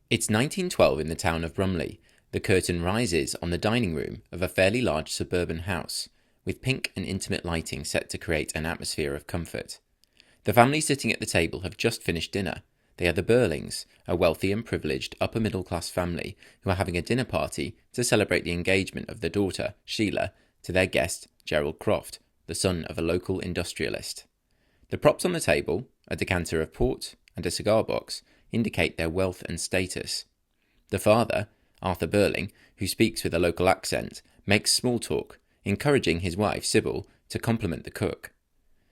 It's 1912 in the town of Brumley. The curtain rises on the dining room of a fairly large suburban house, with pink and intimate lighting set to create an atmosphere of comfort. The family sitting at the table have just finished dinner. They are the Birlings, a wealthy and privileged upper-middle-class family who are having a dinner party to celebrate the engagement of their daughter, Sheila, to their guest, Gerald Croft, the son of a local industrialist. The props on the table, a decanter of port and a cigar box, indicate their wealth and status. The father, Arthur Birling, who speaks with a local accent, makes small talk, encouraging his wife, Sybil, to compliment the cook.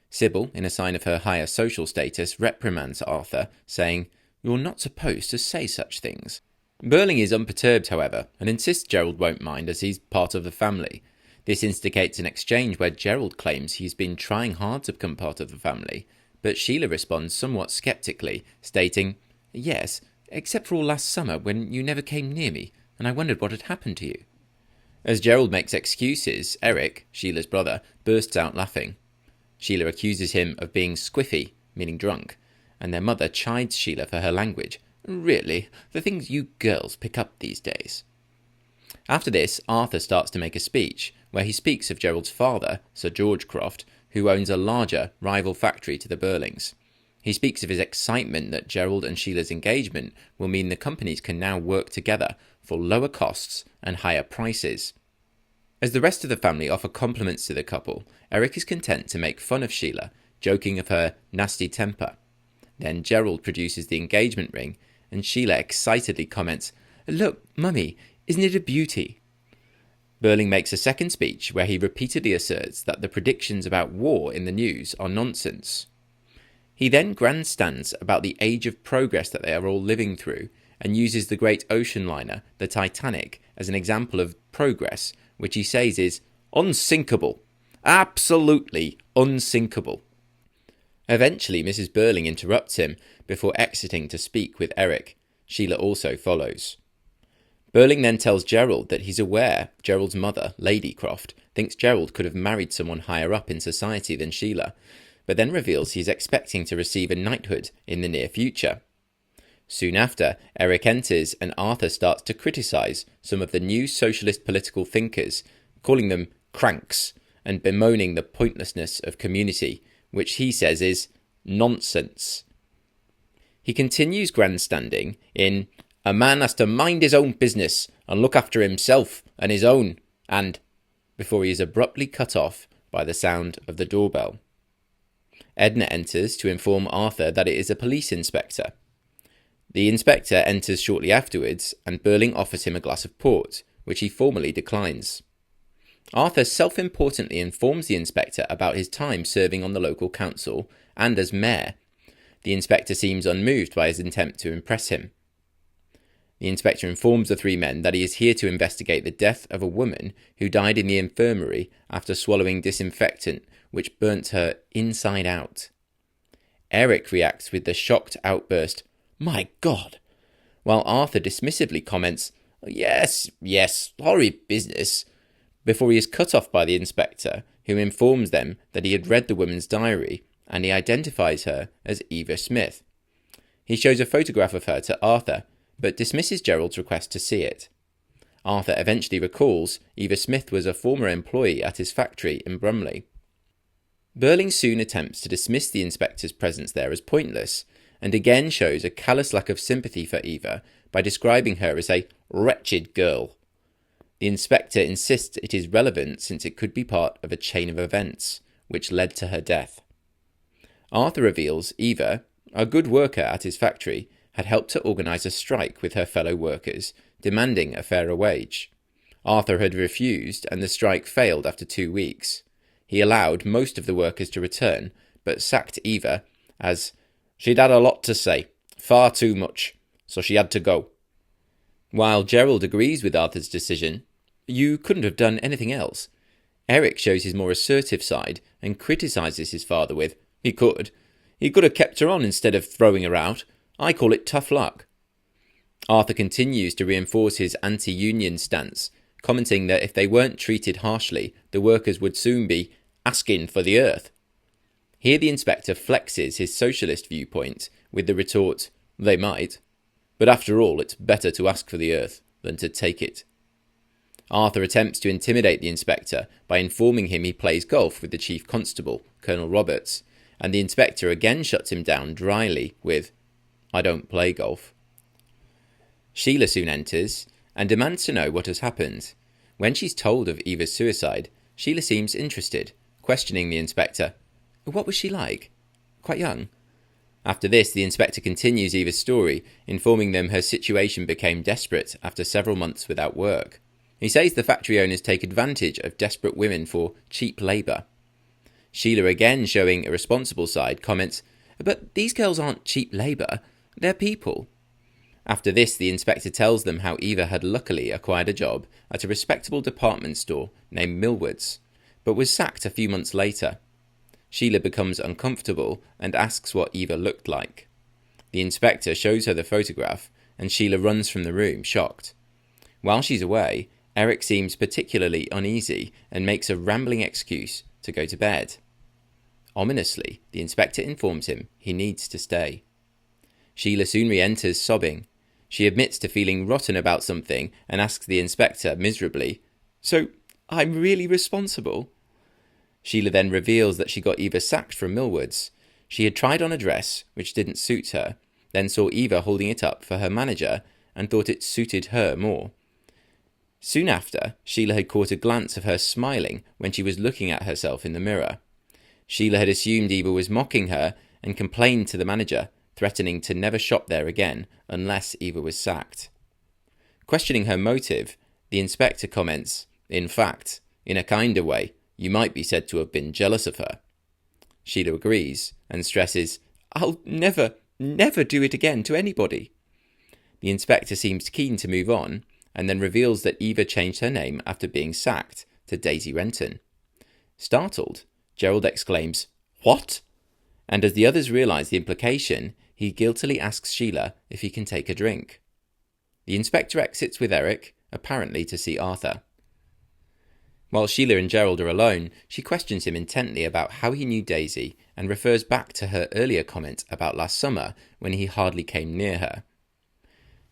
Sybil, in a sign of her higher social status, reprimands Arthur, saying, "You're not supposed to say such things." Birling is unperturbed, however, and insists Gerald won't mind as he's part of the family. This instigates an exchange where Gerald claims he's been trying hard to become part of the family, but Sheila responds somewhat sceptically, stating, "Yes, except for all last summer when you never came near me, and I wondered what had happened to you." As Gerald makes excuses, Eric, Sheila's brother, bursts out laughing. Sheila accuses him of being squiffy, meaning drunk, and their mother chides Sheila for her language. "Really, the things you girls pick up these days." After this, Arthur starts to make a speech, where he speaks of Gerald's father, Sir George Croft, who owns a larger rival factory to the Birlings. He speaks of his excitement that Gerald and Sheila's engagement will mean the companies can now work together for lower costs and higher prices. As the rest of the family offer compliments to the couple, Eric is content to make fun of Sheila, joking of her nasty temper. Then Gerald produces the engagement ring, and Sheila excitedly comments, "Look, Mummy, isn't it a beauty?" Birling makes a second speech where he repeatedly asserts that the predictions about war in the news are nonsense. He then grandstands about the age of progress that they are all living through, and uses the great ocean liner, the Titanic, as an example of progress, which he says is unsinkable. Absolutely unsinkable. Eventually, Mrs. Birling interrupts him before exiting to speak with Eric. Sheila also follows. Birling then tells Gerald that he's aware Gerald's mother, Lady Croft, thinks Gerald could have married someone higher up in society than Sheila, but then reveals he's expecting to receive a knighthood in the near future. Soon after, Eric enters and Arthur starts to criticise some of the new socialist political thinkers, calling them cranks and bemoaning the pointlessness of community, which he says is nonsense. He continues grandstanding in "A man has to mind his own business and look after himself and his own," and before he is abruptly cut off by the sound of the doorbell. Edna enters to inform Arthur that it is a police inspector. The inspector enters shortly afterwards, and Birling offers him a glass of port, which he formally declines. Arthur self-importantly informs the inspector about his time serving on the local council and as mayor. The inspector seems unmoved by his attempt to impress him. The inspector informs the three men that he is here to investigate the death of a woman who died in the infirmary after swallowing disinfectant which burnt her inside out. Eric reacts with the shocked outburst, "My God!" while Arthur dismissively comments, Yes, horrid business," before he is cut off by the inspector, who informs them that he had read the woman's diary and he identifies her as Eva Smith. He shows a photograph of her to Arthur, but dismisses Gerald's request to see it. Arthur eventually recalls Eva Smith was a former employee at his factory in Brumley. Birling soon attempts to dismiss the inspector's presence there as pointless, and again shows a callous lack of sympathy for Eva by describing her as a wretched girl. The inspector insists it is relevant since it could be part of a chain of events, which led to her death. Arthur reveals Eva, a good worker at his factory, had helped to organise a strike with her fellow workers, demanding a fairer wage. Arthur had refused, and the strike failed after 2 weeks. He allowed most of the workers to return, but sacked Eva as she'd had a lot to say, far too much, so she had to go. While Gerald agrees with Arthur's decision, "You couldn't have done anything else," Eric shows his more assertive side and criticises his father with, He could have kept her on instead of throwing her out. I call it tough luck." Arthur continues to reinforce his anti-union stance, commenting that if they weren't treated harshly, the workers would soon be asking for the earth. Here the inspector flexes his socialist viewpoint with the retort, "They might." But after all, it's better to ask for the earth than to take it. Arthur attempts to intimidate the inspector by informing him he plays golf with the chief constable, Colonel Roberts, and the inspector again shuts him down dryly with, "I don't play golf." Sheila soon enters and demands to know what has happened. When she's told of Eva's suicide, Sheila seems interested, questioning the inspector. What was she like? Quite young. After this, the inspector continues Eva's story, informing them her situation became desperate after several months without work. He says the factory owners take advantage of desperate women for cheap labour. Sheila, again showing a responsible side, comments, "But these girls aren't cheap labour, they're people." After this, the inspector tells them how Eva had luckily acquired a job at a respectable department store named Millward's, but was sacked a few months later. Sheila becomes uncomfortable and asks what Eva looked like. The inspector shows her the photograph, and Sheila runs from the room, shocked. While she's away, Eric seems particularly uneasy and makes a rambling excuse to go to bed. Ominously, the inspector informs him he needs to stay. Sheila soon re-enters, sobbing. She admits to feeling rotten about something and asks the inspector miserably, "So, I'm really responsible?" Sheila then reveals that she got Eva sacked from Millward's. She had tried on a dress which didn't suit her, then saw Eva holding it up for her manager and thought it suited her more. Soon after, Sheila had caught a glance of her smiling when she was looking at herself in the mirror. Sheila had assumed Eva was mocking her and complained to the manager, threatening to never shop there again unless Eva was sacked. Questioning her motive, the inspector comments, "In fact, in a kinder way, you might be said to have been jealous of her." Sheila agrees and stresses, "I'll never do it again to anybody." The inspector seems keen to move on and then reveals that Eva changed her name after being sacked to Daisy Renton. Startled, Gerald exclaims, "What?" And as the others realise the implication, he guiltily asks Sheila if he can take a drink. The inspector exits with Eric, apparently to see Arthur. While Sheila and Gerald are alone, she questions him intently about how he knew Daisy and refers back to her earlier comment about last summer when he hardly came near her.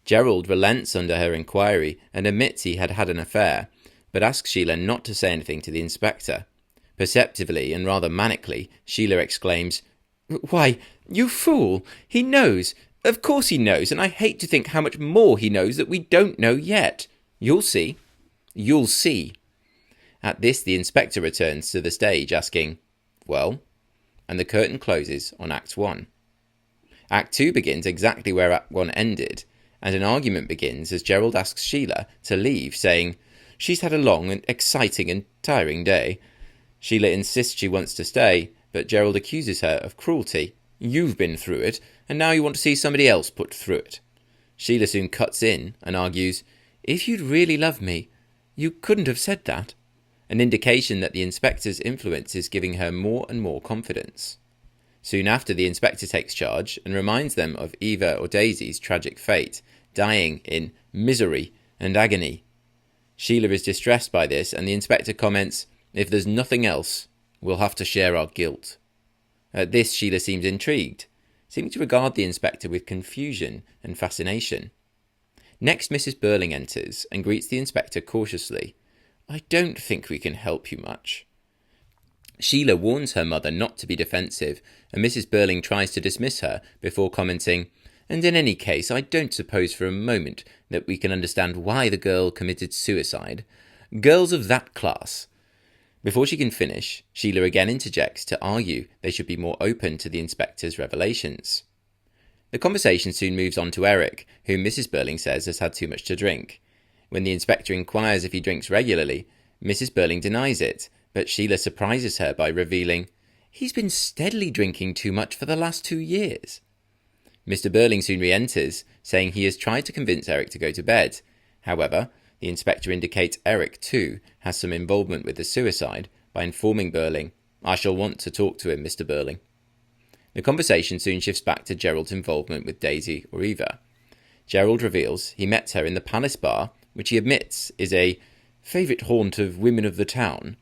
Gerald relents under her inquiry and admits he had had an affair, but asks Sheila not to say anything to the inspector. Perceptively and rather manically, Sheila exclaims, "Why, you fool! He knows! Of course he knows, and I hate to think how much more he knows that we don't know yet. You'll see. You'll see." At this, the inspector returns to the stage, asking, "Well?" And the curtain closes on Act 1. Act 2 begins exactly where Act 1 ended, and an argument begins as Gerald asks Sheila to leave, saying, "She's had a long and exciting and tiring day." Sheila insists she wants to stay, but Gerald accuses her of cruelty. "You've been through it, and now you want to see somebody else put through it." Sheila soon cuts in and argues, "If you'd really loved me, you couldn't have said that," an indication that the inspector's influence is giving her more and more confidence. Soon after, the inspector takes charge and reminds them of Eva or Daisy's tragic fate, dying in misery and agony. Sheila is distressed by this, and the inspector comments, "If there's nothing else, we'll have to share our guilt." At this, Sheila seems intrigued, seeming to regard the inspector with confusion and fascination. Next, Mrs. Birling enters and greets the inspector cautiously. "I don't think we can help you much." Sheila warns her mother not to be defensive, and Mrs. Birling tries to dismiss her before commenting, "And in any case, I don't suppose for a moment that we can understand why the girl committed suicide. Girls of that class..." Before she can finish, Sheila again interjects to argue they should be more open to the inspector's revelations. The conversation soon moves on to Eric, whom Mrs. Birling says has had too much to drink. When the inspector inquires if he drinks regularly, Mrs. Birling denies it, but Sheila surprises her by revealing, "He's been steadily drinking too much for the last 2 years." Mr. Birling soon re-enters, saying he has tried to convince Eric to go to bed. However, the inspector indicates Eric, too, has some involvement with the suicide by informing Birling, "I shall want to talk to him, Mr. Birling." The conversation soon shifts back to Gerald's involvement with Daisy or Eva. Gerald reveals he met her in the Palace Bar, which he admits is a favourite haunt of women of the town,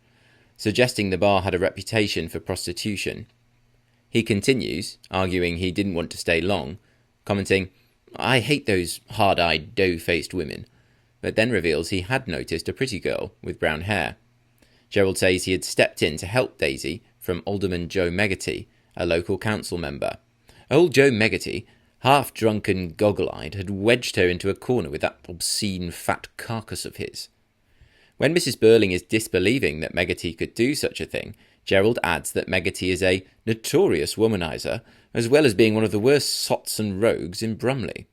suggesting the bar had a reputation for prostitution. He continues, arguing he didn't want to stay long, commenting, I hate those hard-eyed, dough-faced women, but then reveals he had noticed a pretty girl with brown hair. Gerald says he had stepped in to help Daisy from Alderman Joe Meggerty, a local council member. Old Joe Meggerty, half-drunk and goggle-eyed, had wedged her into a corner with that obscene fat carcass of his. When Mrs. Birling is disbelieving that Meggerty could do such a thing, Gerald adds that Meggerty is a notorious womanizer, as well as being one of the worst sots and rogues in Brumley.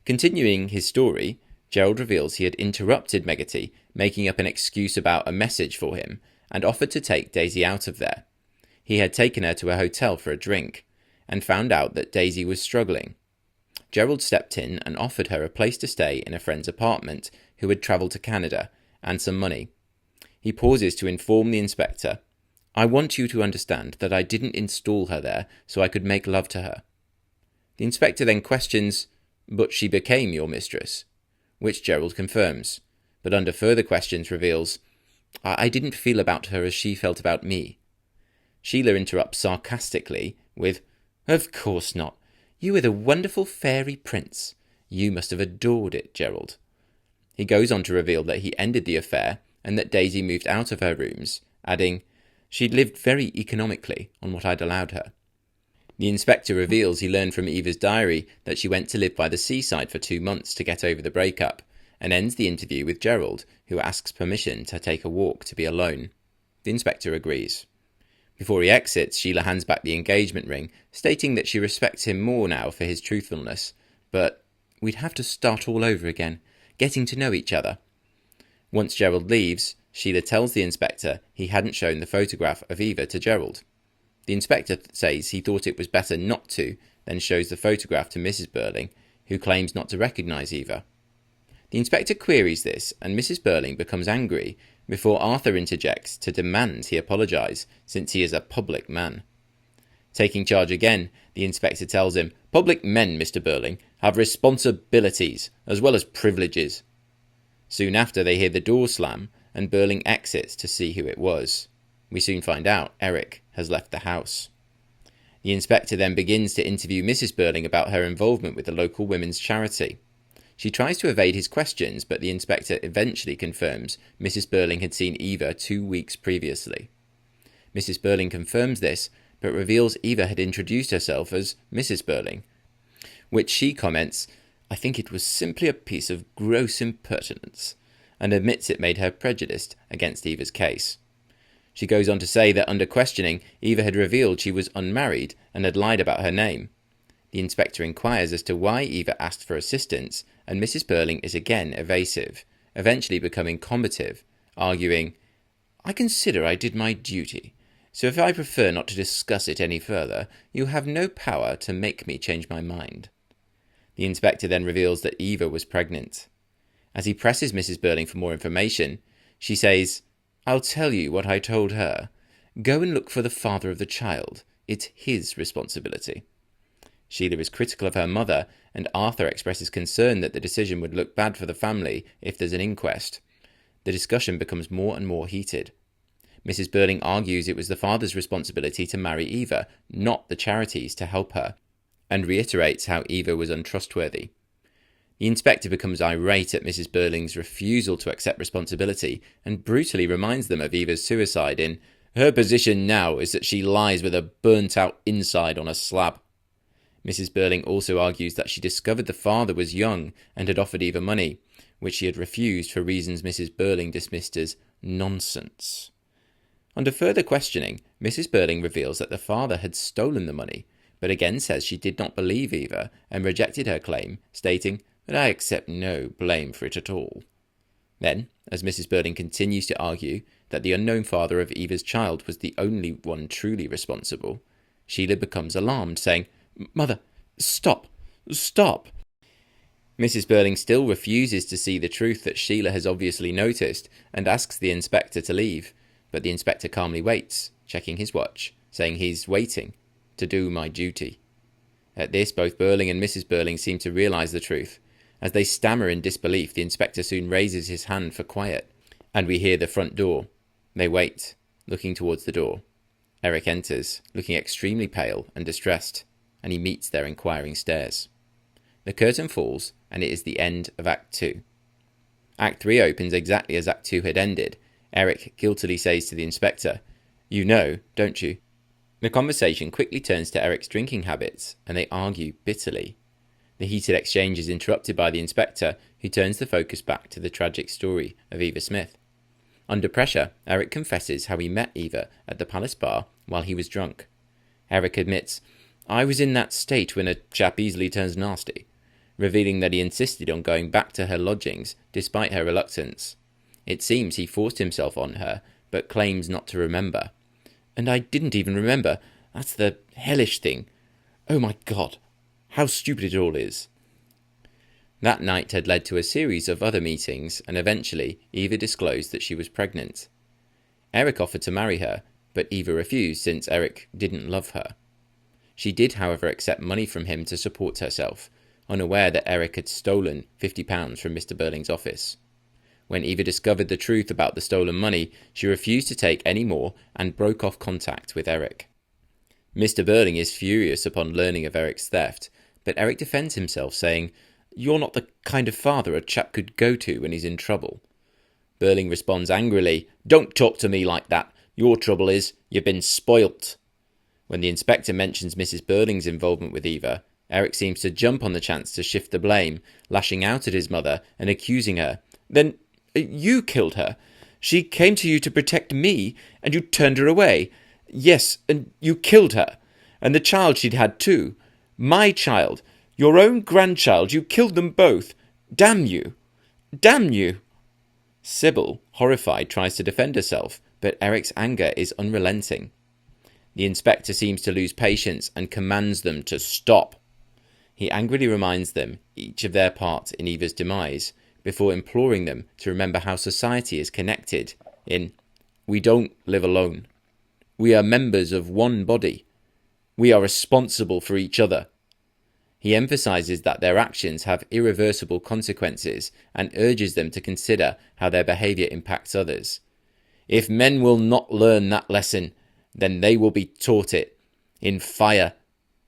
Continuing his story, Gerald reveals he had interrupted Meggerty, making up an excuse about a message for him, and offered to take Daisy out of there. He had taken her to a hotel for a drink, and found out that Daisy was struggling. Gerald stepped in and offered her a place to stay in a friend's apartment who had travelled to Canada, and some money. He pauses to inform the inspector, "I want you to understand that I didn't install her there so I could make love to her." The inspector then questions, "But she became your mistress?" Which Gerald confirms, but under further questions reveals, "I didn't feel about her as she felt about me." Sheila interrupts sarcastically with, "Of course not. You were the wonderful fairy prince. You must have adored it, Gerald." He goes on to reveal that he ended the affair and that Daisy moved out of her rooms, adding, "She'd lived very economically on what I'd allowed her." The inspector reveals he learned from Eva's diary that she went to live by the seaside for 2 months to get over the breakup, and ends the interview with Gerald, who asks permission to take a walk to be alone. The inspector agrees. Before he exits, Sheila hands back the engagement ring, stating that she respects him more now for his truthfulness, but "we'd have to start all over again, getting to know each other." Once Gerald leaves, Sheila tells the inspector he hadn't shown the photograph of Eva to Gerald. The inspector says he thought it was better not to, then shows the photograph to Mrs. Birling, who claims not to recognise Eva. The inspector queries this, and Mrs. Birling becomes angry, before Arthur interjects to demand he apologise, since he is a public man. Taking charge again, the inspector tells him, "Public men, Mr. Birling, have responsibilities, as well as privileges." Soon after, they hear the door slam, and Birling exits to see who it was. We soon find out Eric has left the house. The inspector then begins to interview Mrs. Birling about her involvement with the local women's charity. She tries to evade his questions, but the inspector eventually confirms Mrs. Birling had seen Eva 2 weeks previously. Mrs. Birling confirms this, but reveals Eva had introduced herself as Mrs. Birling, which she comments, "I think it was simply a piece of gross impertinence," and admits it made her prejudiced against Eva's case. She goes on to say that under questioning, Eva had revealed she was unmarried and had lied about her name. The inspector inquires as to why Eva asked for assistance, and Mrs. Birling is again evasive, eventually becoming combative, arguing, "I consider I did my duty, so if I prefer not to discuss it any further, you have no power to make me change my mind." The inspector then reveals that Eva was pregnant. As he presses Mrs. Birling for more information, she says, "I'll tell you what I told her. Go and look for the father of the child. It's his responsibility." Sheila is critical of her mother, and Arthur expresses concern that the decision would look bad for the family if there's an inquest. The discussion becomes more and more heated. Mrs. Birling argues it was the father's responsibility to marry Eva, not the charity's to help her, and reiterates how Eva was untrustworthy. The inspector becomes irate at Mrs. Birling's refusal to accept responsibility and brutally reminds them of Eva's suicide in, "Her position now is that she lies with a burnt-out inside on a slab." Mrs. Birling also argues that she discovered the father was young and had offered Eva money, which she had refused for reasons Mrs. Birling dismissed as nonsense. Under further questioning, Mrs. Birling reveals that the father had stolen the money, but again says she did not believe Eva and rejected her claim, stating, "But I accept no blame for it at all." Then, as Mrs. Birling continues to argue that the unknown father of Eva's child was the only one truly responsible, Sheila becomes alarmed, saying, "Mother, stop, stop." Mrs. Birling still refuses to see the truth that Sheila has obviously noticed and asks the inspector to leave, but the inspector calmly waits, checking his watch, saying he's waiting to do my duty. At this, both Birling and Mrs. Birling seem to realise the truth. As they stammer in disbelief, the inspector soon raises his hand for quiet, and we hear the front door. They wait, looking towards the door. Eric enters, looking extremely pale and distressed, and he meets their inquiring stares. The curtain falls, and it is the end of Act 2. Act 3 opens exactly as Act 2 had ended. Eric guiltily says to the inspector, "You know, don't you?" The conversation quickly turns to Eric's drinking habits, and they argue bitterly. The heated exchange is interrupted by the inspector, who turns the focus back to the tragic story of Eva Smith. Under pressure, Eric confesses how he met Eva at the Palace Bar while he was drunk. Eric admits, "I was in that state when a chap easily turns nasty," revealing that he insisted on going back to her lodgings despite her reluctance. It seems he forced himself on her, but claims not to remember. "And I didn't even remember. That's the hellish thing. Oh my God, how stupid it all is." That night had led to a series of other meetings, and eventually Eva disclosed that she was pregnant. Eric offered to marry her, but Eva refused since Eric didn't love her. She did, however, accept money from him to support herself, unaware that Eric had stolen £50 from Mr. Birling's office. When Eva discovered the truth about the stolen money, she refused to take any more and broke off contact with Eric. Mr. Birling is furious upon learning of Eric's theft, but Eric defends himself, saying, "You're not the kind of father a chap could go to when he's in trouble." Birling responds angrily, "Don't talk to me like that. Your trouble is, you've been spoilt." When the inspector mentions Mrs. Birling's involvement with Eva, Eric seems to jump on the chance to shift the blame, lashing out at his mother and accusing her. "Then you killed her. She came to you to protect me, and you turned her away. Yes, and you killed her. And the child she'd had too. My child. Your own grandchild. You killed them both. Damn you. Damn you." Sybil, horrified, tries to defend herself, but Eric's anger is unrelenting. The inspector seems to lose patience and commands them to stop. He angrily reminds them each of their part in Eva's demise, before imploring them to remember how society is connected in, "We don't live alone. We are members of one body. We are responsible for each other." He emphasizes that their actions have irreversible consequences and urges them to consider how their behavior impacts others. "If men will not learn that lesson, then they will be taught it in fire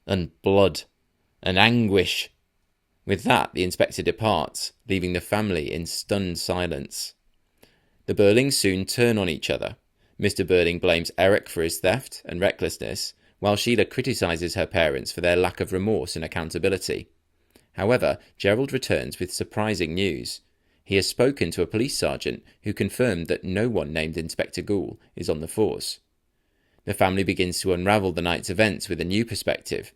and blood and anguish." With that, the inspector departs, leaving the family in stunned silence. The Birlings soon turn on each other. Mr. Birling blames Eric for his theft and recklessness, while Sheila criticises her parents for their lack of remorse and accountability. However, Gerald returns with surprising news. He has spoken to a police sergeant who confirmed that no one named Inspector Goole is on the force. The family begins to unravel the night's events with a new perspective.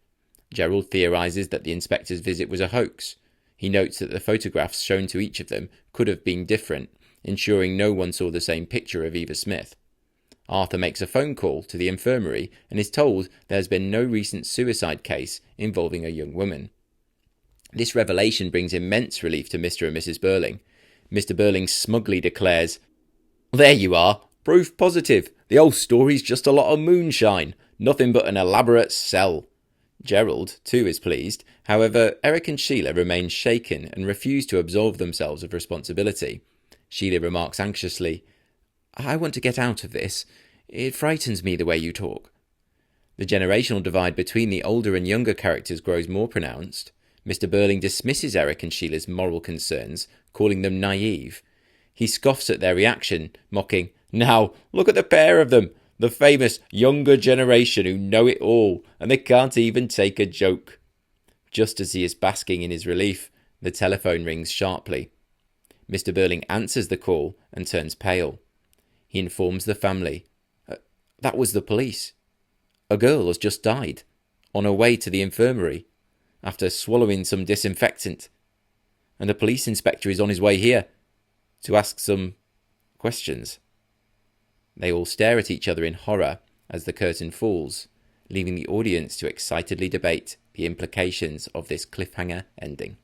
Gerald theorises that the inspector's visit was a hoax. He notes that the photographs shown to each of them could have been different, ensuring no one saw the same picture of Eva Smith. Arthur makes a phone call to the infirmary and is told there has been no recent suicide case involving a young woman. This revelation brings immense relief to Mr. and Mrs. Birling. Mr. Birling smugly declares, "There you are, proof positive. The whole story's just a lot of moonshine, nothing but an elaborate sell." Gerald, too, is pleased. However, Eric and Sheila remain shaken and refuse to absolve themselves of responsibility. Sheila remarks anxiously, "I want to get out of this. It frightens me the way you talk." The generational divide between the older and younger characters grows more pronounced. Mr. Birling dismisses Eric and Sheila's moral concerns, calling them naive. He scoffs at their reaction, mocking, "Now, look at the pair of them. The famous younger generation who know it all, and they can't even take a joke." Just as he is basking in his relief, the telephone rings sharply. Mr. Birling answers the call and turns pale. He informs the family. "That was the police. A girl has just died, on her way to the infirmary, after swallowing some disinfectant. And a police inspector is on his way here, to ask some questions." They all stare at each other in horror as the curtain falls, leaving the audience to excitedly debate the implications of this cliffhanger ending.